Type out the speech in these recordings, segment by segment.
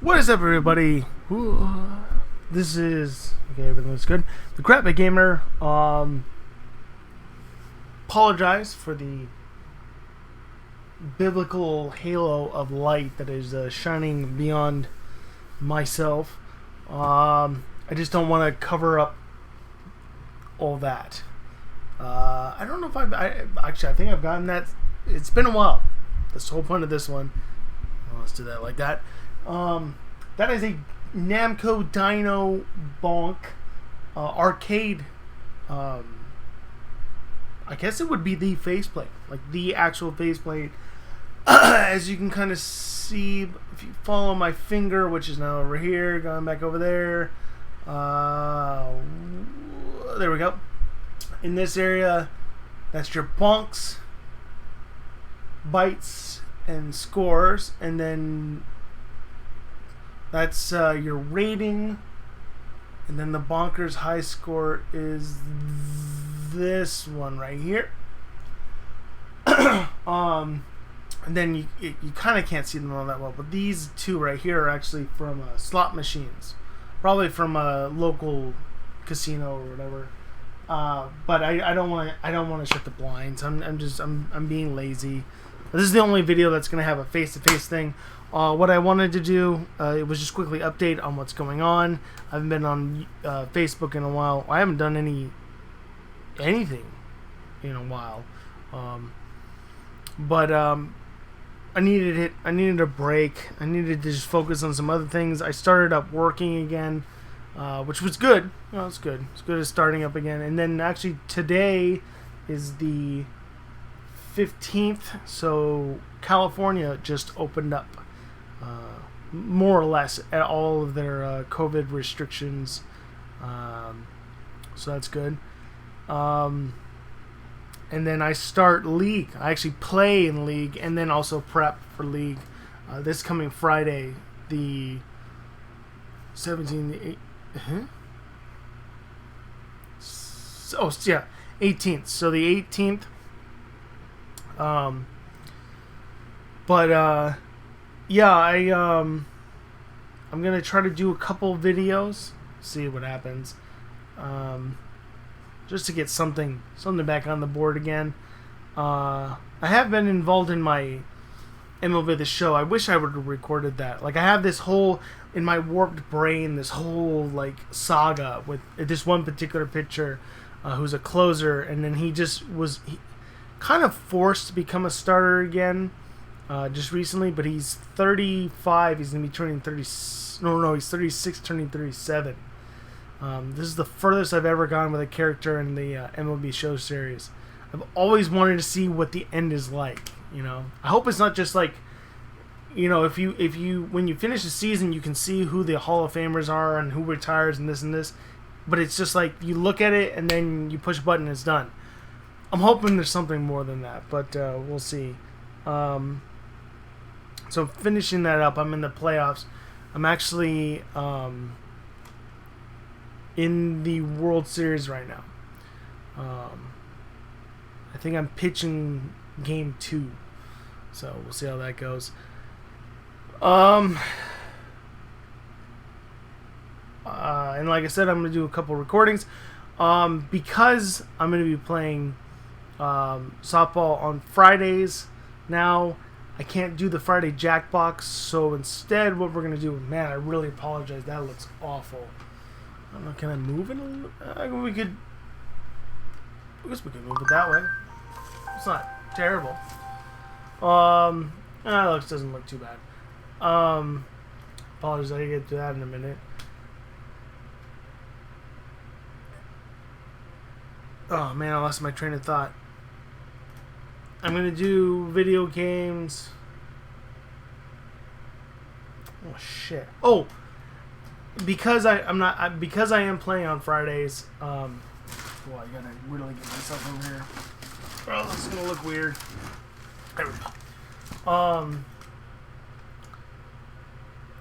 What is up, everybody? This is okay. Everything looks good. The Crapbit Gamer. Apologize for the biblical halo of light that is shining beyond myself. I just don't want to cover up all that. I don't know if I think I've gotten that. It's been a while. That's the whole point of this one. Well, let's do that like that. That is a Namco Dino Bonk arcade. I guess it would be the faceplate, like the actual faceplate. As you can kind of see, if you follow my finger, which is now over here, going back over there. There we go. In this area, that's your bonks, bites, and scores, and then that's your rating, and then the bonkers high score is this one right here. And then you kind of can't see them all that well, but these two right here are actually from slot machines, probably from a local casino or whatever. But I don't want to shut the blinds. I'm being lazy. This is the only video that's gonna have a face-to-face thing. What I wanted to do, it was just quickly update on what's going on. I haven't been on Facebook in a while. I haven't done anything in a while. But I needed it. I needed a break. I needed to just focus on some other things. I started up working again, which was good. It's good. It's good as starting up again. And then actually today is the 15th, so California just opened up. More or less at all of their COVID restrictions, so that's good. And then I start League. I actually play in League and then also prep for League this coming Friday, the 17th. 18th. So the 18th. Yeah, I'm gonna try to do a couple videos, see what happens, just to get something back on the board again. I have been involved in my MLB The Show. I wish I would have recorded that. Like, I have this whole, in my warped brain, this whole like saga with this one particular pitcher who's a closer, and then he kind of forced to become a starter again. Just recently, but he's 35. He's gonna be turning 30. No, he's 36, turning 37. This is the furthest I've ever gone with a character in the MLB Show series. I've always wanted to see what the end is like. I hope it's not just like, if you when you finish the season, you can see who the Hall of Famers are and who retires and this, but it's just like you look at it and then you push a button and it's done. I'm hoping there's something more than that, but we'll see. So finishing that up, I'm in the playoffs. I'm actually in the World Series right now. I think I'm pitching game 2. So we'll see how that goes. And like I said, I'm going to do a couple recordings. Because I'm going to be playing softball on Fridays now. I can't do the Friday Jackbox, so instead what we're going to do... Man, I really apologize. That looks awful. I don't know, can I move it a little? I guess we could move it that way. It's not terrible. It doesn't look too bad. Apologize, I'll get to that in a minute. Oh man, I lost my train of thought. I'm gonna do video games. Oh shit! Oh, because I am playing on Fridays. Well, I gotta really get myself over here. Oh, this is gonna look weird. There we go.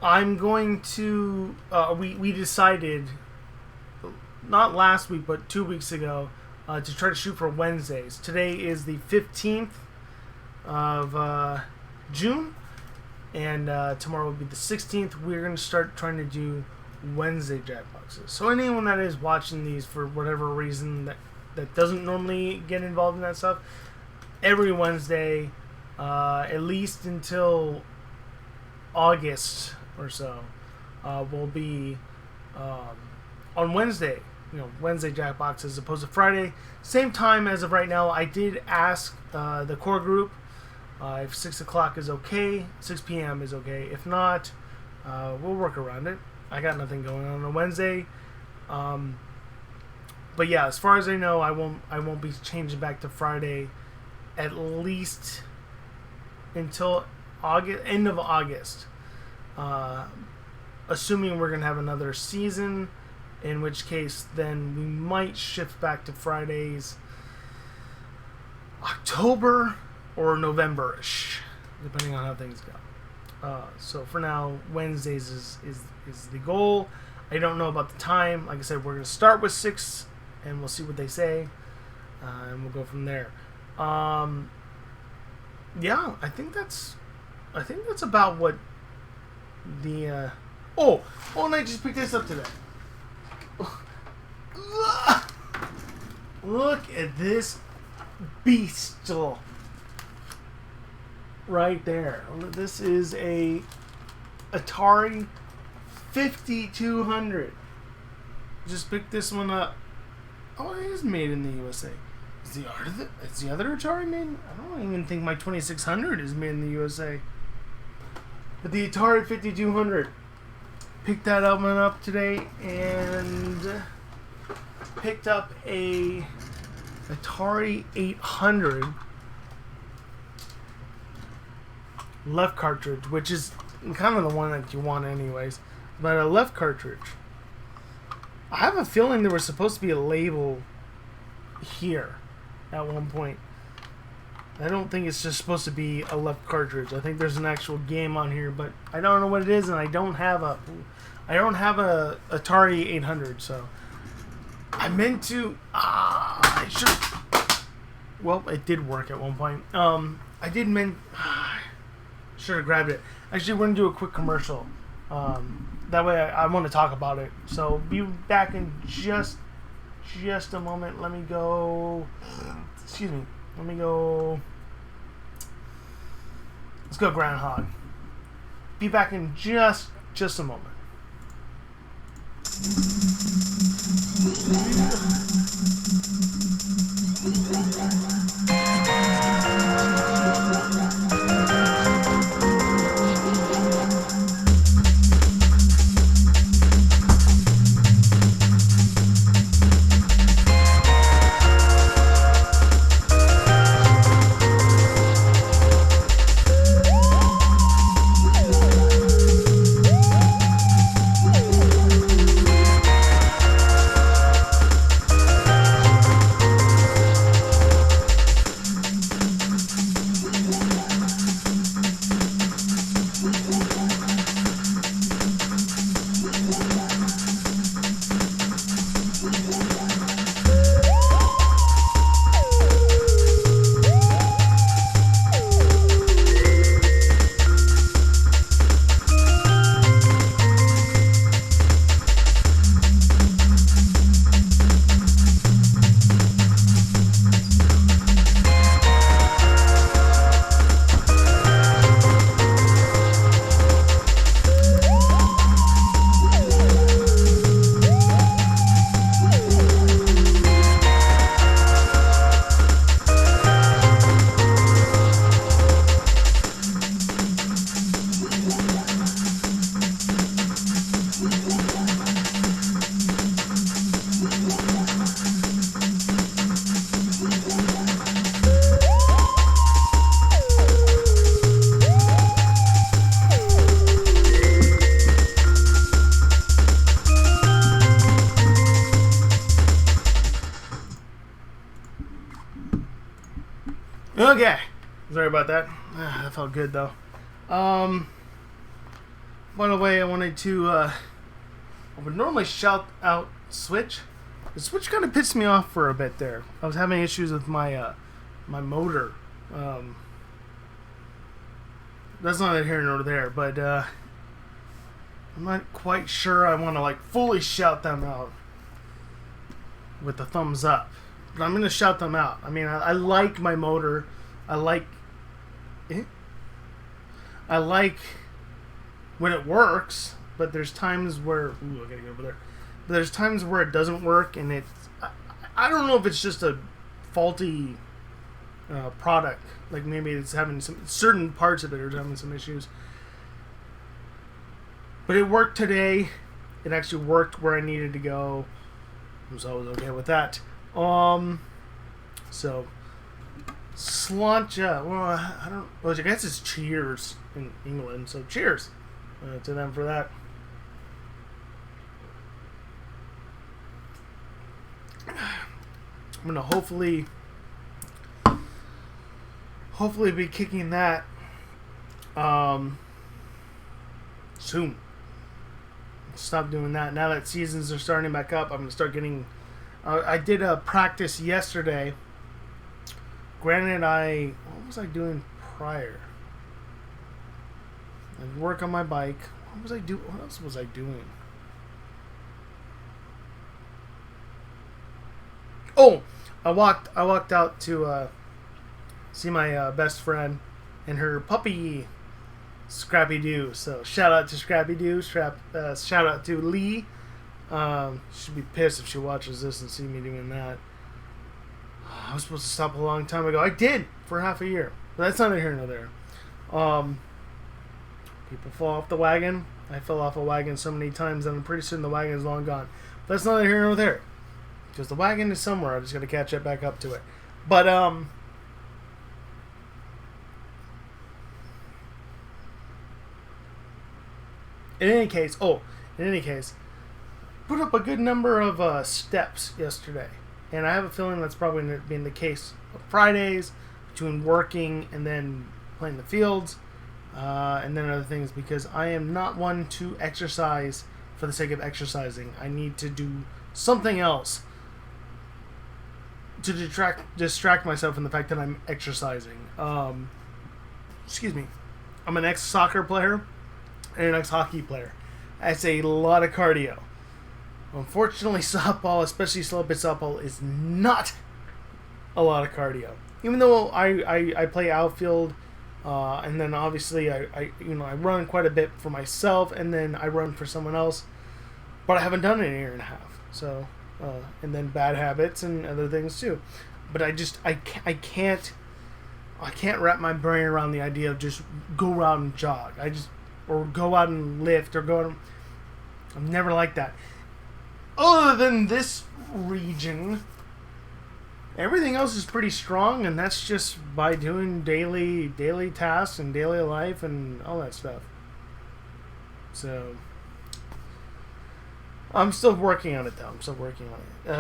I'm going to. We decided, not last week, but 2 weeks ago, to try to shoot for Wednesdays. Today is the 15th of June. and tomorrow will be the 16th. We're going to start trying to do Wednesday Jackboxes. So anyone that is watching these for whatever reason that doesn't normally get involved in that stuff, every Wednesday, at least until August or so, will be on Wednesday. Wednesday Jackbox as opposed to Friday. Same time as of right now. I did ask the core group if 6 o'clock is okay, 6 p.m. is okay. If not, we'll work around it. I got nothing going on Wednesday. But yeah, as far as I know, I won't be changing back to Friday at least until end of August. Assuming we're gonna have another season, in which case then we might shift back to Fridays October or November-ish, depending on how things go. So for now, Wednesdays is the goal. I don't know about the time. Like I said, we're gonna start with 6 and we'll see what they say, and we'll go from there. Yeah, I think that's about what the and I just picked this up today. Look at this beastle right there. This is a Atari 5200. Just picked this one up. Oh, it is made in the USA. Is the other Atari made? I don't even think my 2600 is made in the USA. But the Atari 5200, picked that one up today, and picked up a Atari 800 left cartridge, which is kind of the one that you want anyways. But a left cartridge. I have a feeling there was supposed to be a label here at one point. I don't think it's just supposed to be a left cartridge. I think there's an actual game on here, but I don't know what it is, and I don't have a Atari 800, so I meant to. I should. Well, it did work at one point. I did should have grabbed it. Actually, we're gonna do a quick commercial. That way, I want to talk about it. So be back in just a moment. Let me go. Excuse me. Let me go. Let's go Groundhog. Be back in just a moment. Okay, sorry about that. That felt good though. By the way, I wanted to. I would normally shout out Switch. The Switch kind of pissed me off for a bit there. I was having issues with my my motor. that's not here nor there, but I'm not quite sure I want to like fully shout them out with the thumbs up. But I'm gonna shout them out. I mean, I like my motor. I like when it works, but there's times where I gotta get over there. But there's times where it doesn't work, and I don't know if it's just a faulty product. Like maybe it's having some certain parts of it are having some issues. But it worked today. It actually worked where I needed to go. So I was okay with that. So Sláinte. Well, I don't. Well, I guess it's cheers in England. So cheers to them for that. I'm gonna hopefully be kicking that soon. Stop doing that. Now that seasons are starting back up, I'm gonna start getting. I did a practice yesterday. Granted, what was I doing prior? I'd work on my bike. What else was I doing? Oh, I walked out to see my best friend and her puppy, Scrappy Doo. So shout out to Scrappy Doo. Shout out to Lee. She'd be pissed if she watches this and see me doing that. I was supposed to stop a long time ago. I did for half a year, but that's neither here nor there. People fall off the wagon. I fell off a wagon so many times that I'm pretty certain the wagon is long gone. But that's neither here nor there, because the wagon is somewhere. I just got to catch it back up to it. But in any case, put up a good number of steps yesterday. And I have a feeling that's probably going to be the case of Fridays, between working and then playing the fields, and then other things, because I am not one to exercise for the sake of exercising. I need to do something else to distract myself from the fact that I'm exercising. Excuse me. I'm an ex-soccer player and an ex-hockey player. That's a lot of cardio. Unfortunately, softball, especially slow-pitch softball, is not a lot of cardio. Even though I play outfield, and then obviously I run quite a bit for myself, and then I run for someone else, but I haven't done it in a year and a half. So, and then bad habits and other things too. But I can't wrap my brain around the idea of just go out and jog. Or go out and lift, or go out. I'm never like that. Other than this region, everything else is pretty strong, and that's just by doing daily tasks and daily life and all that stuff. So I'm still working on it, though.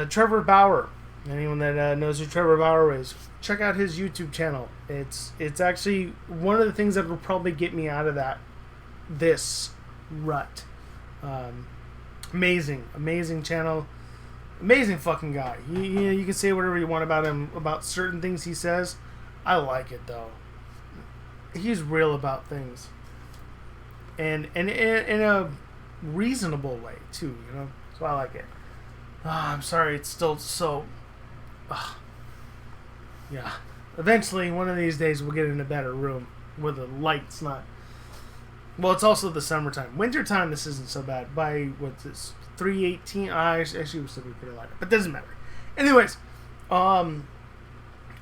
Trevor Bauer. Anyone that knows who Trevor Bauer is, check out his YouTube channel. It's actually one of the things that will probably get me out of this rut. Amazing channel, amazing fucking guy. You can say whatever you want about him, about certain things he says. I like it though. He's real about things, and in a reasonable way too. So I like it. I'm sorry, it's still so. Yeah. Eventually, one of these days, we'll get in a better room where the light's not. Well, it's also the summertime. Wintertime, this isn't so bad. By, what's this, 3:18? Actually, it would be pretty light. But it doesn't matter. Anyways,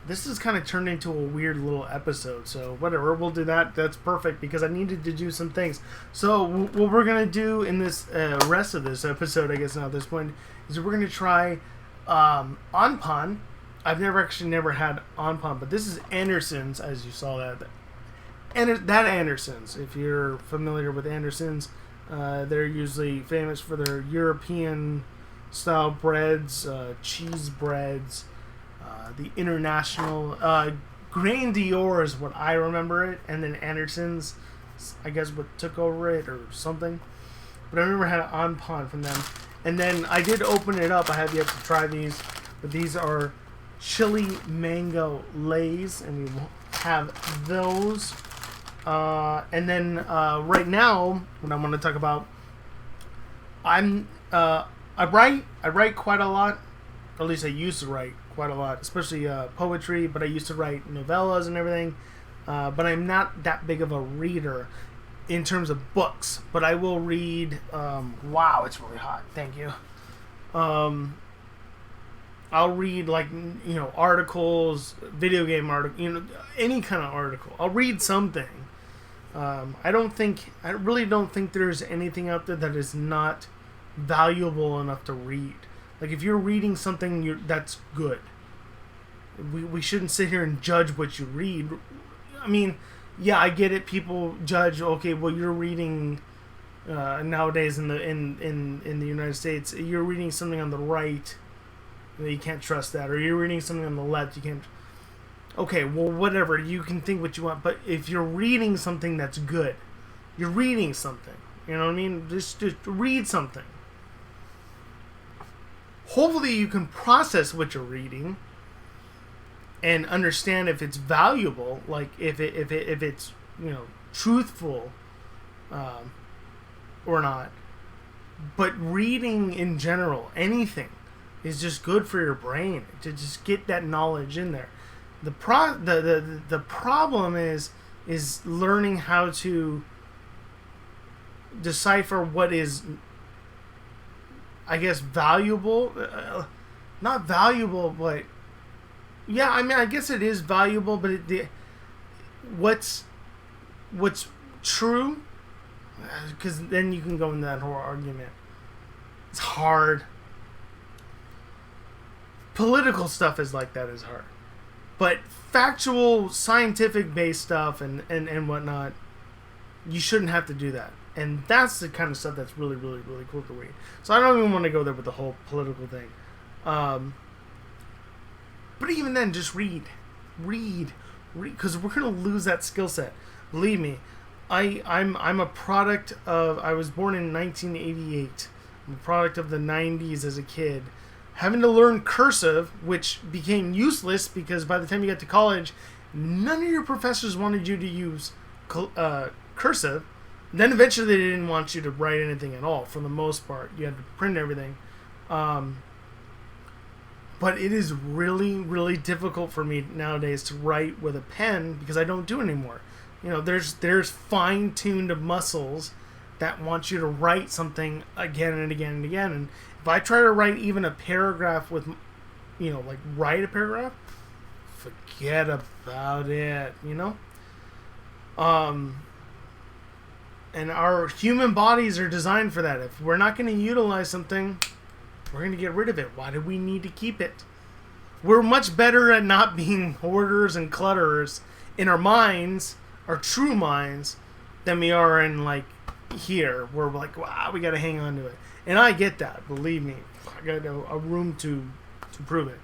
this has kind of turned into a weird little episode. So, whatever. We'll do that. That's perfect, because I needed to do some things. So, what we're going to do in this rest of this episode, I guess now at this point, is we're going to try Anpan. I've never had Anpan, but this is Anderson's, as you saw that. Anderson's, if you're familiar with Anderson's, they're usually famous for their European style breads, cheese breads, the international Grandior is what I remember it, and then Anderson's, I guess, what took over it or something. But I remember I had an Anpan from them, and then I did open it up. I have yet to try these, but these are chili mango lays, and we will have those. And then right now, what I want to talk about, I write quite a lot. Or at least I used to write quite a lot, especially poetry. But I used to write novellas and everything. But I'm not that big of a reader in terms of books. But I will read. Wow, it's really hot. Thank you. I'll read articles, video game articles, any kind of article. I'll read something. I really don't think there's anything out there that is not valuable enough to read. Like if you're reading something, that's good. We shouldn't sit here and judge what you read. I mean, yeah, I get it. People judge. Okay, well, you're reading nowadays in the United States. You're reading something on the right. You can't trust that, or you're reading something on the left. You can't. Okay, well, whatever. You can think what you want, but if you're reading something that's good, you're reading something. You know what I mean? Just read something. Hopefully, you can process what you're reading and understand if it's valuable, like if it's truthful, or not. But reading in general, anything, is just good for your brain to just get that knowledge in there. The problem is learning how to decipher what is, I guess, valuable. Not valuable, but yeah, I mean, I guess it is valuable, but what's true? Because then you can go into that whole argument. It's hard. Political stuff is like that, is hard. But factual, scientific-based stuff and whatnot, you shouldn't have to do that. And that's the kind of stuff that's really, really, really cool to read. So I don't even want to go there with the whole political thing. But even then, just read. Because we're going to lose that skill set. Believe me, I'm a product of... I was born in 1988. I'm a product of the 90s as a kid. Having to learn cursive, which became useless because by the time you got to college, none of your professors wanted you to use cursive. Then eventually they didn't want you to write anything at all, for the most part. You had to print everything. But it is really, really difficult for me nowadays to write with a pen because I don't do it anymore. There's fine-tuned muscles that want you to write something again and again and again. And if I try to write even a paragraph with, write a paragraph, forget about it, And our human bodies are designed for that. If we're not going to utilize something, we're going to get rid of it. Why do we need to keep it? We're much better at not being hoarders and clutterers in our minds, our true minds, than we are in, here, where we're like, wow, we got to hang on to it. And I get that, believe me. I got a room to prove it.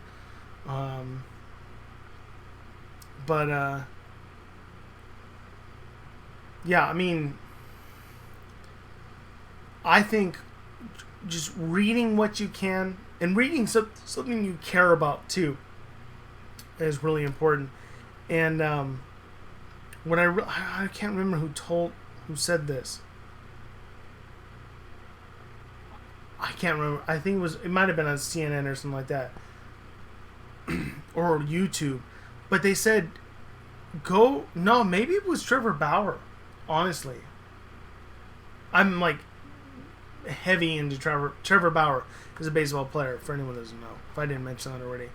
Yeah, I mean, I think just reading what you can, and reading something you care about too, is really important. And when I can't remember who said this. I can't remember. I think it might have been on CNN or something like that, or YouTube. But they said, no, maybe it was Trevor Bauer. Honestly, I'm heavy into Trevor Bauer is a baseball player. For anyone who doesn't know, if I didn't mention that already.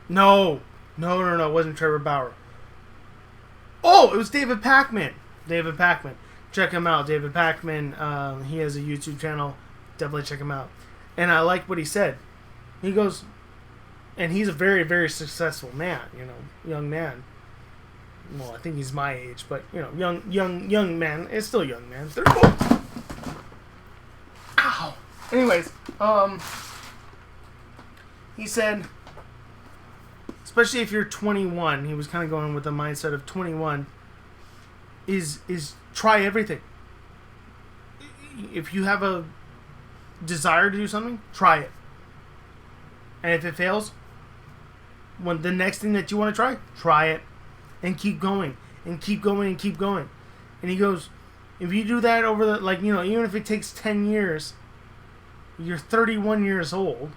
No, it wasn't Trevor Bauer. Oh, it was David Pakman. Check him out, David Pakman. He has a YouTube channel. Definitely check him out. And I like what he said. He goes, and he's a very, very successful man. Young man. Well, I think he's my age, but young man. It's still a young man. Ow. Anyways, he said, especially if you're 21, he was kind of going with the mindset of 21. Is try everything. If you have a desire to do something, try it. And if it fails, when the next thing that you want to try it, and keep going, and keep going, and keep going. And he goes, if you do that over the, like, even if it takes 10 years, you're 31 years old.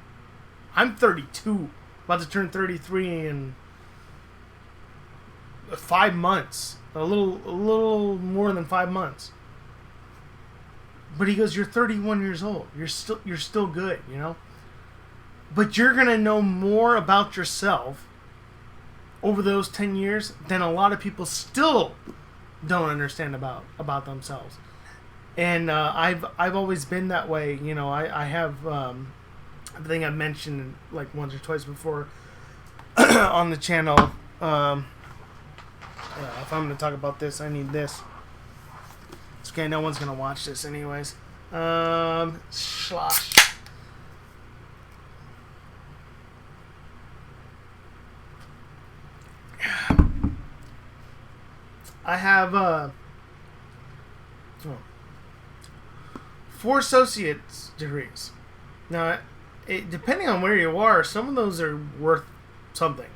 I'm 32, about to turn 33 in 5 months, a little more than 5 months. But he goes, you're 31 years old. You're still good, But you're gonna know more about yourself over those 10 years than a lot of people still don't understand about themselves. And I've always been that way. I have I think I've mentioned like once or twice before on the channel. If I'm going to talk about this, I need this. It's okay. No one's going to watch this anyways. Slosh. I have 4 associate's degrees. Now, depending on where you are, some of those are worth something.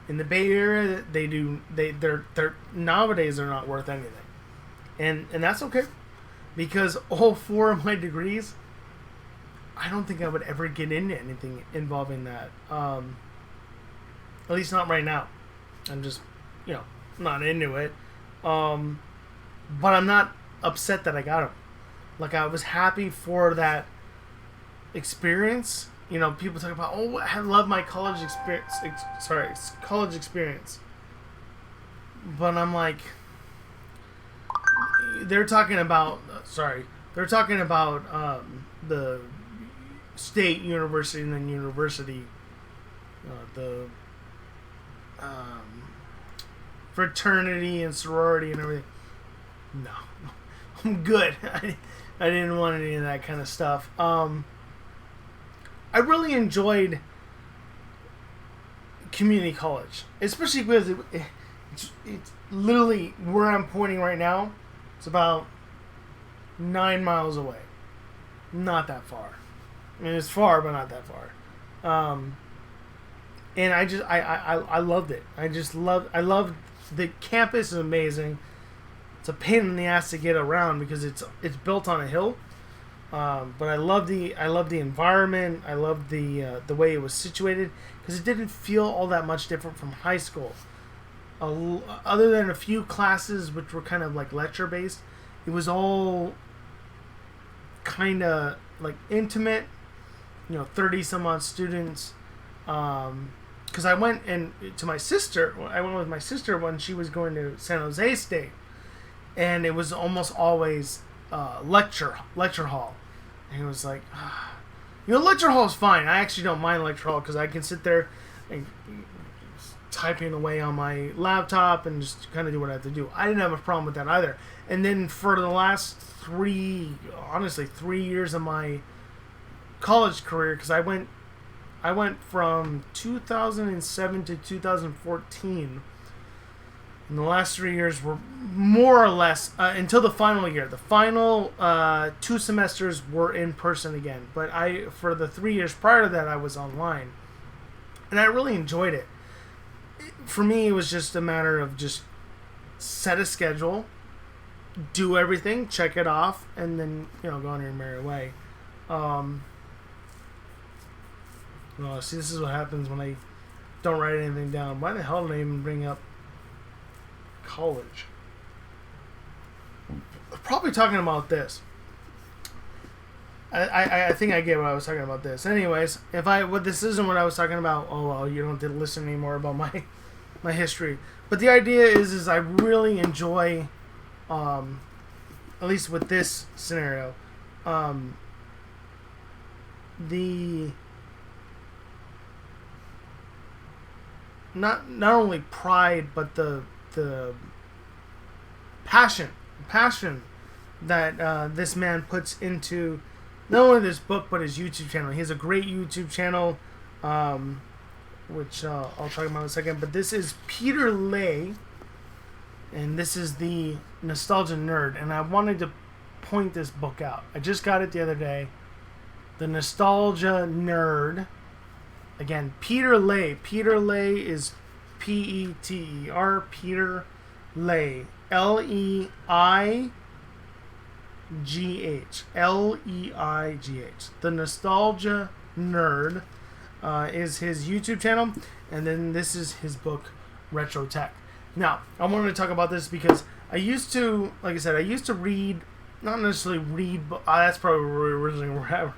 In the Bay Area, they're nowadays they're not worth anything, and that's okay, because all 4 of my degrees, I don't think I would ever get into anything involving that. At least not right now. I'm just, not into it. But I'm not upset that I got them. Like, I was happy for that experience. People talk about, oh, I love my college experience. College experience. But I'm like, they're talking about the state university and then university, the fraternity and sorority and everything. No, I'm good. I didn't want any of that kind of stuff. I really enjoyed community college, especially because it's literally where I'm pointing right now. It's about 9 miles away. Not that far. I mean, it's far, but not that far. And I loved it. I loved the campus is amazing. It's a pain in the ass to get around because it's built on a hill. But I love the environment. I love the way it was situated, because it didn't feel all that much different from high school. Other than a few classes which were kind of like lecture based, it was all kind of like intimate. 30 some odd students. Because I went to my sister. I went with my sister when she was going to San Jose State, and it was almost always lecture hall. And it was like, lecture hall is fine. I actually don't mind lecture hall because I can sit there and typing away on my laptop and just kind of do what I have to do. I didn't have a problem with that either. And then for the last 3 years of my college career, because I went from 2007 to 2014. And the last 3 years were more or less until the final year. The final 2 semesters were in person again. But for the 3 years prior to that, I was online. And I really enjoyed it. For me, it was just a matter of just set a schedule, do everything, check it off, and then, go on your merry way. See, this is what happens when I don't write anything down. Why the hell did I even bring up college? I'm probably talking about this. I think I get what I was talking about this. Anyways, this isn't what I was talking about, oh well, you don't have to listen anymore about my history. But the idea is I really enjoy, at least with this scenario, the not only pride, but the passion that this man puts into not only this book but his YouTube channel. He has a great YouTube channel, which I'll talk about in a second. But this is Peter Lay, and this is the Nostalgia Nerd. And I wanted to point this book out. I just got it the other day. The Nostalgia Nerd. Again, Peter Lay. Peter Lay is Peter. Peter Leigh. Leigh. Leigh. The Nostalgia Nerd is his YouTube channel, and then this is his book, Retro Tech. Now, I wanted to talk about this because I used to, like I said, I used to read, not necessarily read, but that's probably originally where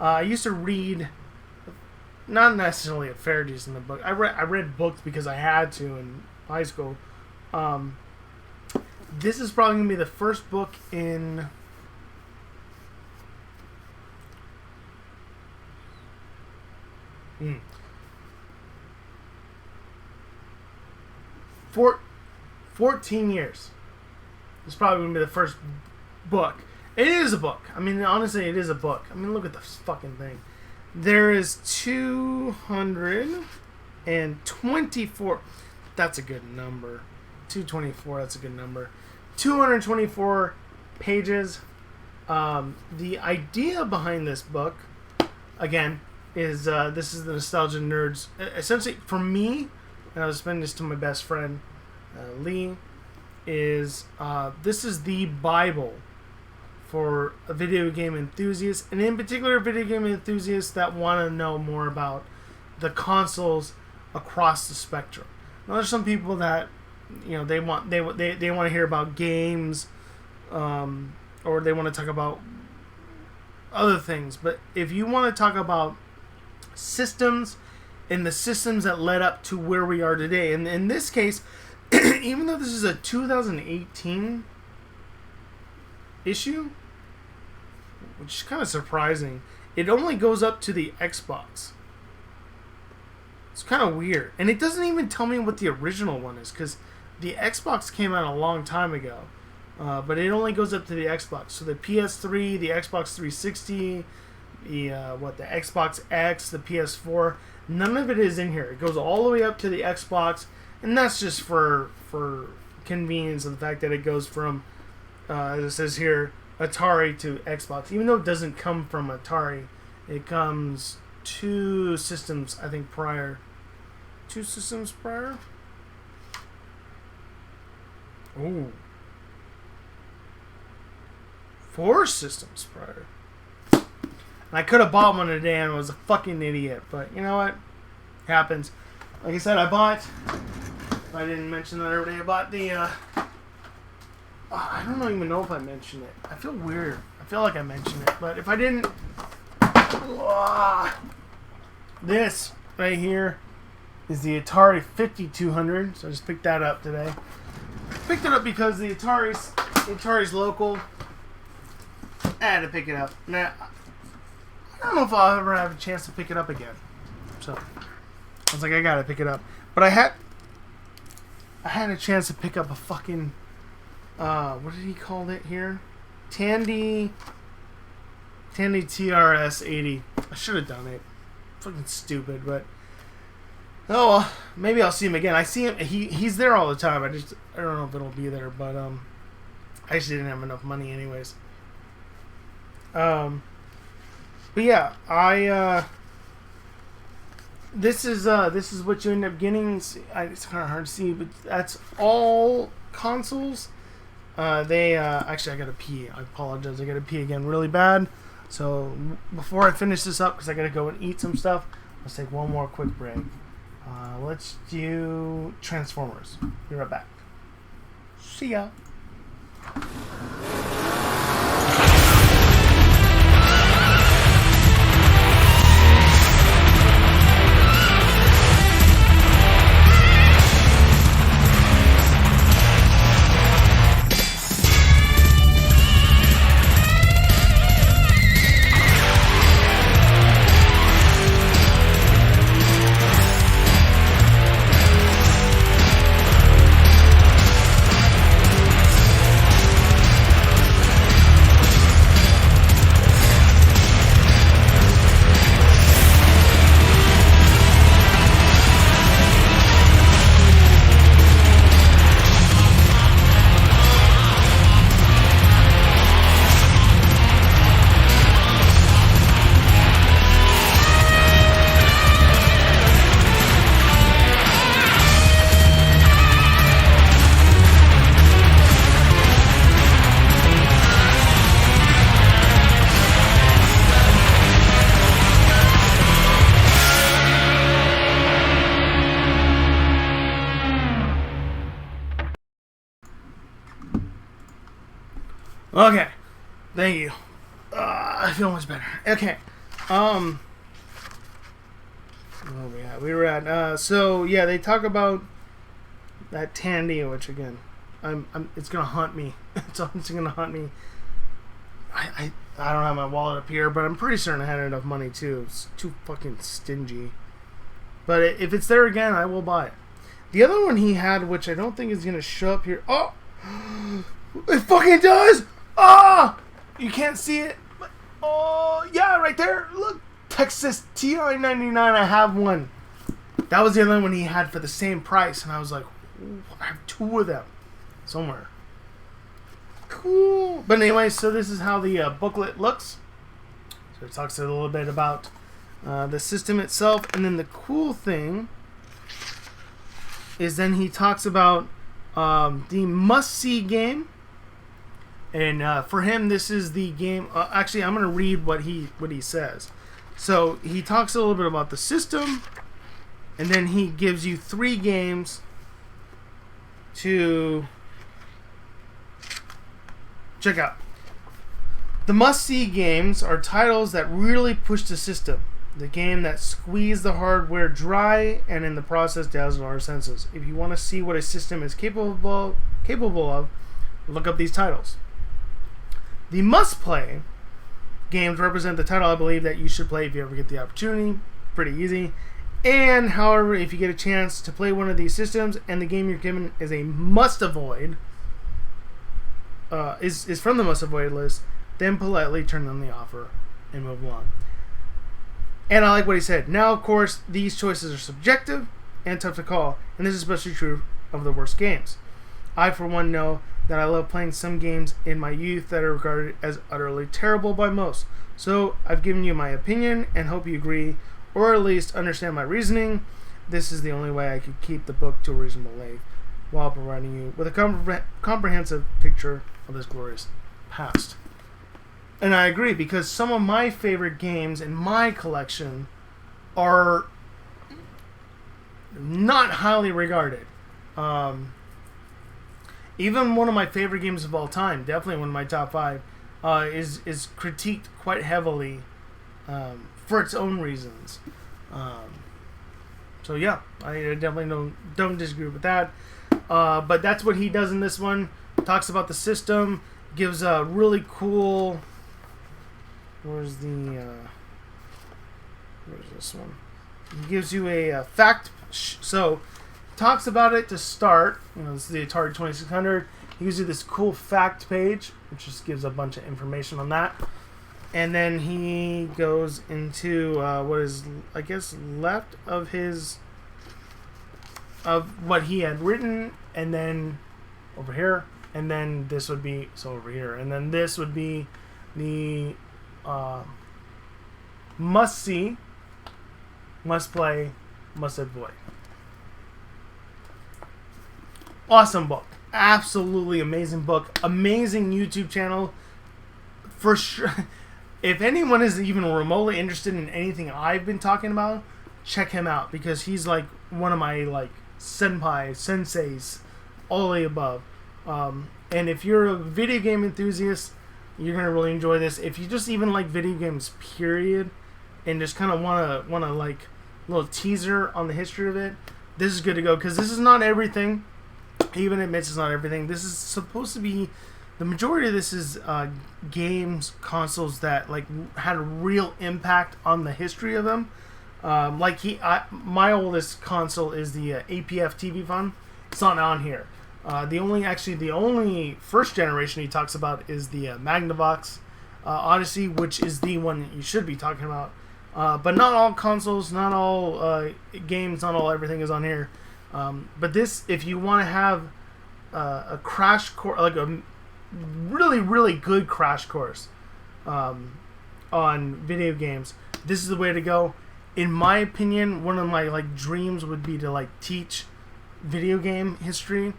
I used to read, not necessarily a fair decent book. I read books because I had to in high school. This is probably going to be the first book in... Mm. 14 years. It's probably going to be the first book. It is a book. I mean, honestly, it is a book. I mean, look at this fucking thing. There is 224. That's a good number. 224, that's a good number. 224 pages. The idea behind this book, again, is this is the Nostalgia Nerds. Essentially, for me, and I was explaining this to my best friend, Lee, is this is the Bible for a video game enthusiast, and in particular video game enthusiasts that want to know more about the consoles across the spectrum. Now, there's some people that, you know, they want to hear about games, or they want to talk about other things. But if you want to talk about systems and the systems that led up to where we are today, and in this case, even though this is a 2018 issue, which is kind of surprising, it only goes up to the Xbox. It's kind of weird. And it doesn't even tell me what the original one is, because the Xbox came out a long time ago. But it only goes up to the Xbox. So the PS3, the Xbox 360, the Xbox X, the PS4, none of it is in here. It goes all the way up to the Xbox, and that's just for convenience of the fact that it goes from, as it says here, Atari to Xbox. Even though it doesn't come from Atari, it comes 2 systems, I think, prior. 2 systems prior? Ooh. 4 systems prior. And I could have bought one today and was a fucking idiot, but you know what? Happens. Like I said, I didn't mention that already, I bought the, I don't even know if I mentioned it. I feel weird. I feel like I mentioned it, but if I didn't, this right here is the Atari 5200, so I just picked that up today. Picked it up because the Atari's local. I had to pick it up. Now, I don't know if I'll ever have a chance to pick it up again. So I was like, I gotta pick it up. But I had a chance to pick up a fucking what did he call it here? Tandy TRS 80. I should have done it. Fucking stupid, but oh well, maybe I'll see him again. I see him. He's there all the time. I don't know if it'll be there, but I just didn't have enough money, anyways. But yeah, this is what you end up getting. It's kind of hard to see, but that's all consoles. Actually, I gotta pee. I apologize. I gotta pee again really bad. So before I finish this up, because I gotta go and eat some stuff, let's take one more quick break. Let's do Transformers. Be right back. See ya. Okay. Thank you. I feel much better. Okay. Oh yeah, we were at. So yeah, they talk about that Tandy, which again, it's gonna haunt me. It's gonna haunt me. I don't have my wallet up here, but I'm pretty certain I had enough money too. It's too fucking stingy. But if it's there again, I will buy it. The other one he had, which I don't think is gonna show up here. Oh, it fucking does! Ah, you can't see it. But, oh yeah, right there. Look, Texas TI-99. I have one. That was the other one he had for the same price, and I was like, I have two of them somewhere. Cool. But anyway, so this is how the booklet looks. So it talks a little bit about the system itself, and then the cool thing is then he talks about the must-see game. And for him, this is the game. Actually, I'm going to read what he says. So he talks a little bit about the system, and then he gives you 3 games to check out. The must-see games are titles that really push the system. The game that squeeze the hardware dry and in the process dazzle our senses. If you want to see what a system is capable of, look up these titles. The must-play games represent the title I believe that you should play if you ever get the opportunity. Pretty easy. And, however, if you get a chance to play one of these systems and the game you're given is a must-avoid, is from the must-avoid list, then politely turn down the offer and move along. And I like what he said. Now, of course, these choices are subjective and tough to call, and this is especially true of the worst games. I, for one, know that I love playing some games in my youth that are regarded as utterly terrible by most. So, I've given you my opinion and hope you agree, or at least understand my reasoning. This is the only way I could keep the book to a reasonable length while providing you with a comprehensive picture of this glorious past. And I agree, because some of my favorite games in my collection are not highly regarded. Even one of my favorite games of all time, definitely one of my top 5, is critiqued quite heavily for its own reasons. So yeah, I definitely don't disagree with that. But that's what he does in this one. Talks about the system, gives a really cool... Where's this one? He gives you a fact. So, talks about it to start. This is the Atari 2600. He gives you this cool fact page, which just gives a bunch of information on that. And then he goes into what is, I guess, left of what he had written, and then over here, and then this would be over here, and then this would be the must see, must play, must avoid. Awesome book. Absolutely amazing book. Amazing YouTube channel. For sure. If anyone is even remotely interested in anything I've been talking about, check him out, because he's like one of my senseis, all the above. And if you're a video game enthusiast, you're gonna really enjoy this. If you just even like video games, period, and just kind of wanna like a little teaser on the history of it, this is good to go, because this is not everything. He even admits it's not everything. This is supposed to be, the majority of this is games, consoles that like had a real impact on the history of them. My oldest console is the APF TV Fun. It's not on here. The only first generation he talks about is the Magnavox Odyssey, which is the one that you should be talking about. But not all consoles, not all games, not all everything is on here. But this, if you want to have a crash course, like a really, really good crash course on video games, this is the way to go. In my opinion, one of my dreams would be to teach video game history.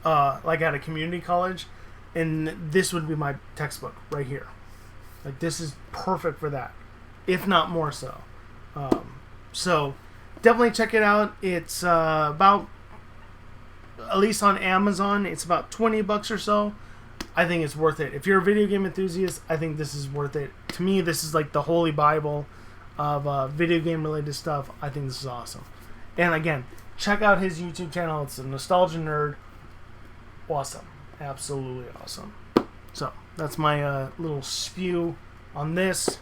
At a community college, and this would be my textbook right here. This is perfect for that, if not more so. So definitely check it out. It's about, at least on Amazon, it's about $20 or so. I think it's worth it. If you're a video game enthusiast, I think this is worth it. To me, this is like the holy Bible of video game related stuff. I think this is awesome. And again, check out his YouTube channel. It's a Nostalgia Nerd. Awesome. Absolutely awesome. So, that's my little spew on this.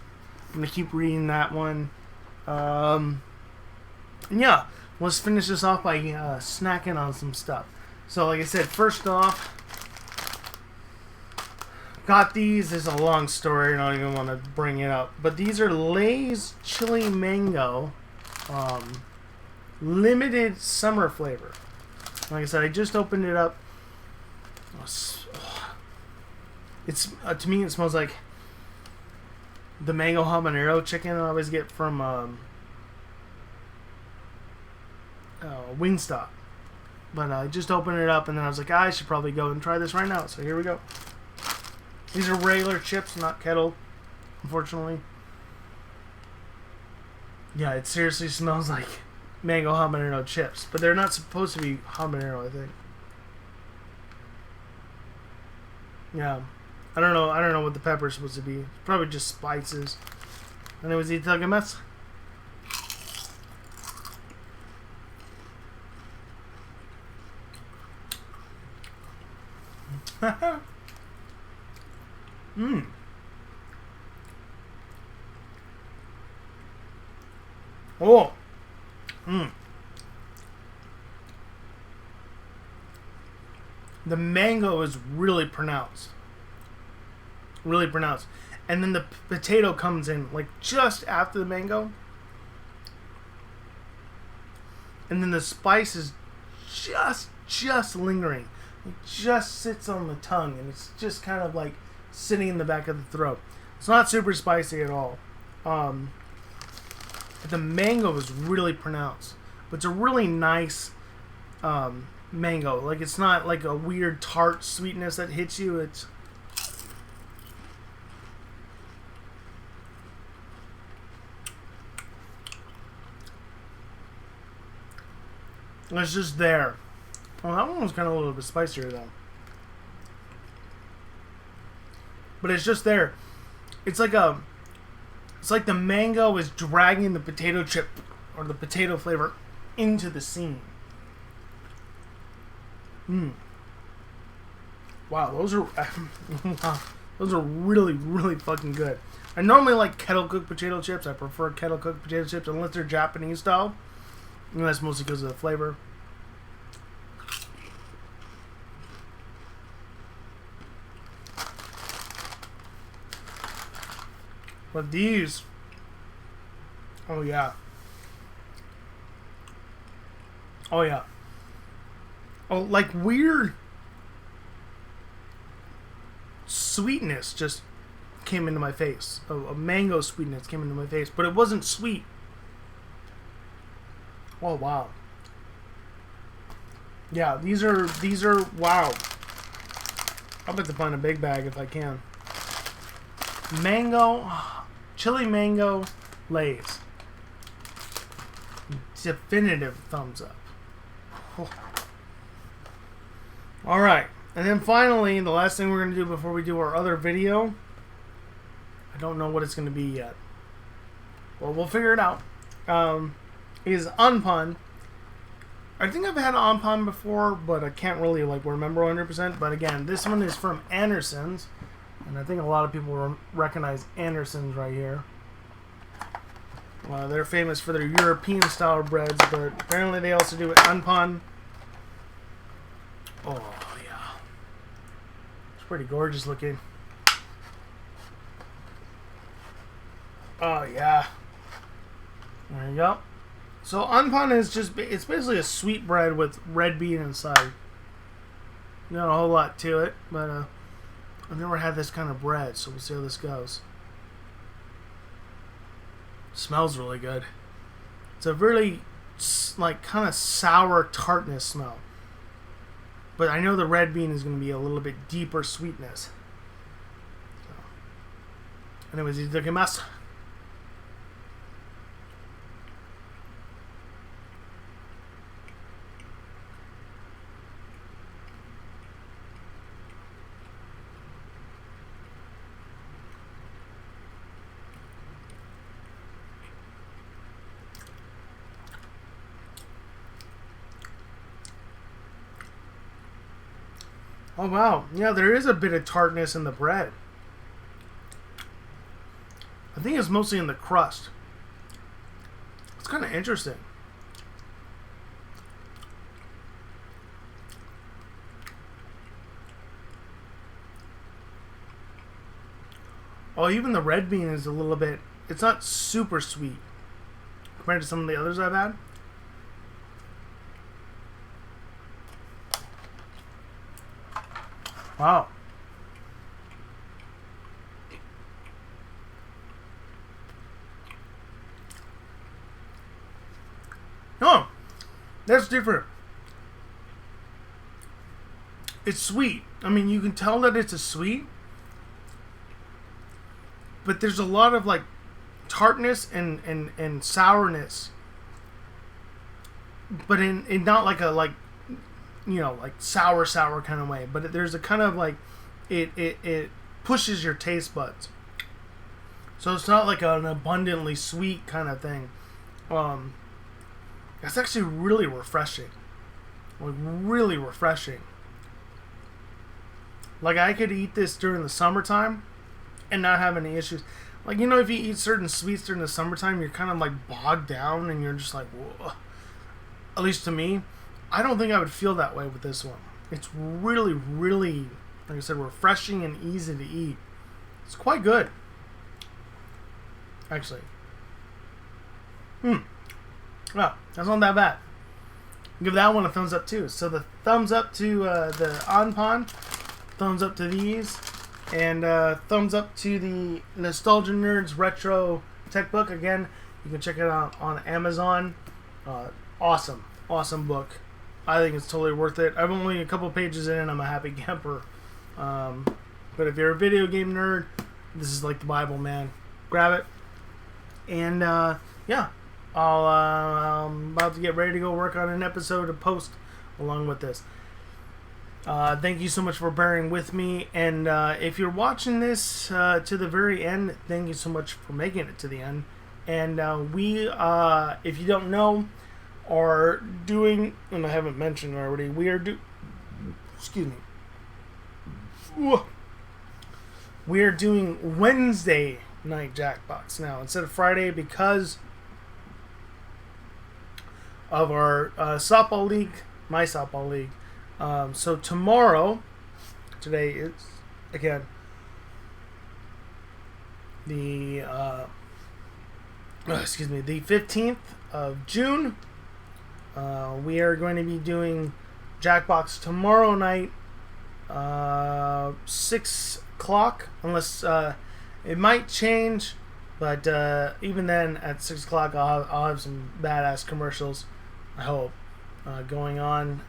I'm going to keep reading that one. And yeah, let's finish this off by snacking on some stuff. So, like I said, first off, got these. This is a long story. I don't even want to bring it up. But these are Lay's Chili Mango limited summer flavor. Like I said, I just opened it up. It's to me, it smells like the mango habanero chicken I always get from Wingstop. But I just opened it up, and then I was like, I should probably go and try this right now. So here we go. These are regular chips, not kettle, unfortunately. Yeah, it seriously smells like mango habanero chips, but they're not supposed to be habanero, I think. Yeah, I don't know what the pepper's supposed to be. It's probably just spices. Anyways, itadakimasu. Mmm. Oh. Mmm. The mango is really pronounced. Really pronounced. And then the potato comes in like just after the mango. And then the spice is just lingering. It just sits on the tongue, and it's just kind of like sitting in the back of the throat. It's not super spicy at all. But the mango is really pronounced. But it's a really nice mango. Like, it's not like a weird tart sweetness that hits you. It's just there. Oh, that one was kind of a little bit spicier though. But it's just there. It's like the mango is dragging the potato chip or the potato flavor into the scene. Wow, those are those are really fucking good. I normally like kettle cooked potato chips. I prefer kettle cooked potato chips unless they're Japanese style. And that's mostly because of the flavor. But these, oh yeah. Oh yeah. Oh, like weird sweetness just came into my face. A mango sweetness came into my face, but it wasn't sweet. Oh wow. Yeah, these are wow. I'll bet to find a big bag if I can. Mango, chili mango Lay's. Definitive thumbs up. Oh. Alright, and then finally, the last thing we're going to do before we do our other video, I don't know what it's going to be yet. Well, we'll figure it out. Is Anpan. I think I've had Anpan before, but I can't really like remember 100%. But again, this one is from Anderson's. And I think a lot of people recognize Anderson's right here. Well, they're famous for their European-style breads, but apparently they also do Anpan. Oh, yeah. It's pretty gorgeous looking. Oh, yeah. There you go. So, Anpan is just, it's basically a sweet bread with red bean inside. Not a whole lot to it, but, I've never had this kind of bread, so we'll see how this goes. Smells really good. It's a really, like, kind of sour tartness smell. But I know the red bean is going to be a little bit deeper sweetness. So. Anyways, itadakimasu. Oh wow, yeah, there is a bit of tartness in the bread. I think it's mostly in the crust. It's kind of interesting. Oh, even the red bean is a little bit... It's not super sweet compared to some of the others I've had. Wow. Oh, that's different. It's sweet. I mean, you can tell that it's a sweet, but there's a lot of like tartness and sourness, but in not like a like, you know, like sour kind of way, but there's a kind of like it pushes your taste buds, so it's not like an abundantly sweet kind of thing. That's actually really refreshing, like really refreshing. Like I could eat this during the summertime and not have any issues. Like, you know, if you eat certain sweets during the summertime, you're kind of like bogged down and you're just like, whoa. At least to me, I don't think I would feel that way with this one. It's really, really, like I said, refreshing and easy to eat. It's quite good, actually. Well, that's not that bad. Give that one a thumbs up too. So the thumbs up to the Anpan, thumbs up to these, and thumbs up to the Nostalgia Nerds Retro Tech Book. Again, you can check it out on Amazon. Awesome book. I think it's totally worth it. I'm only a couple pages in and I'm a happy camper. But if you're a video game nerd, this is like the Bible, man. Grab it. And yeah, I'm about to get ready to go work on an episode to post along with this. Thank you so much for bearing with me, and if you're watching this to the very end, thank you so much for making it to the end. And we, if you don't know, are doing, and I haven't mentioned already, we are excuse me, we are doing Wednesday night Jackbox now instead of Friday because of our softball league, my softball league. So tomorrow, today is, again, the, the 15th of June. We are going to be doing Jackbox tomorrow night, 6 o'clock, unless, it might change, but, even then, at 6 o'clock, I'll have some badass commercials, I hope, going on.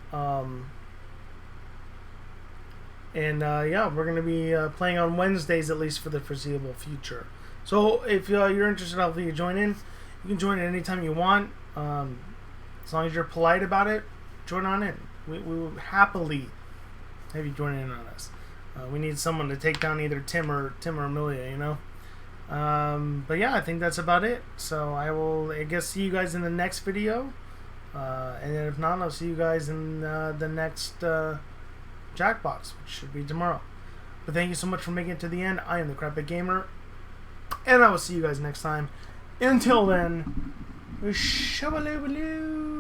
And yeah, we're going to be playing on Wednesdays at least for the foreseeable future. So if you're interested, I'll let you join in. You can join in anytime you want. As long as you're polite about it, join on in. We will happily have you join in on us. We need someone to take down either Tim or Amelia, you know. But yeah, I think that's about it. So I guess see you guys in the next video. And then if not, I'll see you guys in the next Jackbox, which should be tomorrow. But thank you so much for making it to the end. I am the Craphead Gamer, and I will see you guys next time. Until then, shabaloo.